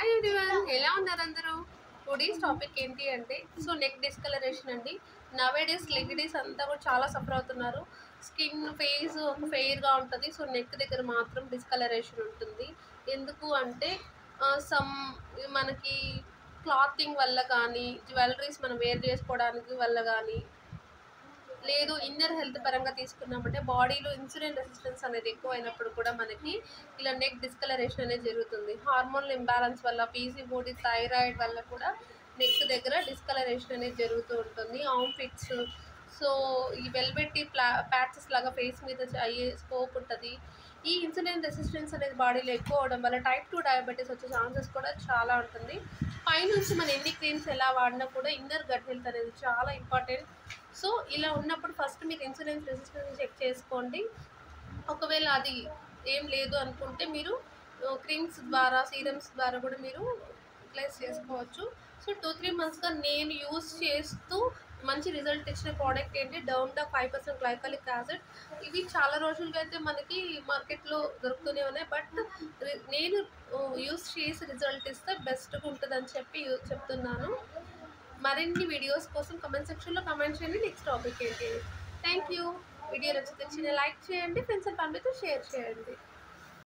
Hi everyone, ఎలా ఉన్నారు అందరూ? టుడేస్ టాపిక్ ఏంటి అంటే నెక్ డిస్కలరేషన్ అండి. నవేడేస్ లేడీస్ అంతా కూడా చాలా సఫర్ అవుతున్నారు. స్కిన్ ఫేస్ ఒక ఫెయిర్గా ఉంటుంది. నెక్ దగ్గర మాత్రం డిస్కలరేషన్ ఉంటుంది. ఎందుకు అంటే సమ్ మనకి క్లాతింగ్ వల్ల కానీ, జ్యువెలరీస్ మనం వేర్ చేసుకోవడానికి వల్ల కానీ, లేదు ఇన్నర్ హెల్త్ పరంగా తీసుకున్నామంటే బాడీలో ఇన్సులిన్ రెసిస్టెన్స్ అనేది ఎక్కువ అయినప్పుడు కూడా మనకి ఇలా నెక్ డిస్కలరేషన్ అనేది జరుగుతుంది. హార్మోనల్ ఇంబ్యాలెన్స్ వల్ల, పీసీఓడి, థైరాయిడ్ వల్ల కూడా నెక్ దగ్గర డిస్కలరేషన్ అనేది జరుగుతూ ఉంటుంది. ఆర్మ్ ఫిట్స్, సో ఈ వెల్వెట్టి ప్యాచెస్ లాగా ఫేస్ మీద అయ్యే స్కోప్ ఉంటుంది. ఈ ఇన్సులిన్ రెసిస్టెన్స్ అనేది బాడీలో ఎక్కువ అవడం వల్ల టైప్ 2 డయాబెటీస్ వచ్చే ఛాన్సెస్ కూడా చాలా ఉంటుంది. పైనుంచి మనం ఎన్ని క్రీమ్స్ ఎలా వాడినా కూడా ఇన్నర్ గట్ హెల్త్ అనేది చాలా ఇంపార్టెంట్. సో ఇలా ఉన్నప్పుడు ఫస్ట్ మీరు ఇన్సులిన్ రెసిస్టెన్స్ చెక్ చేసుకోండి. ఒకవేళ అది ఏం లేదు అనుకుంటే మీరు క్రీమ్స్ ద్వారా, సీరమ్స్ ద్వారా కూడా మీరు రిప్లేస్ చేసుకోవచ్చు. సో 2-3 మంత్స్గా నేను యూస్ చేస్తూ మంచి రిజల్ట్ ఇచ్చిన ప్రోడక్ట్ ఏంటి, డర్మ్డా 5% గ్లైకాలిక్ యాసిడ్. ఇవి చాలా రోజులుగా అయితే మనకి మార్కెట్లో దొరుకుతూనే ఉన్నాయి. బట్ నేను యూస్ చేసి రిజల్ట్ ఇస్తే బెస్ట్గా ఉంటుందని చెప్పి చెప్తున్నాను. మరిన్ని వీడియోస్ కోసం కమెంట్ సెక్షన్లో కమెంట్ చేయండి నెక్స్ట్ టాపిక్ ఏంటి. Thank you. వీడియో నచ్చితే లైక్ చేయండి, ఫ్రెండ్స్ అండ్ ఫ్యామిలీతో షేర్ చేయండి.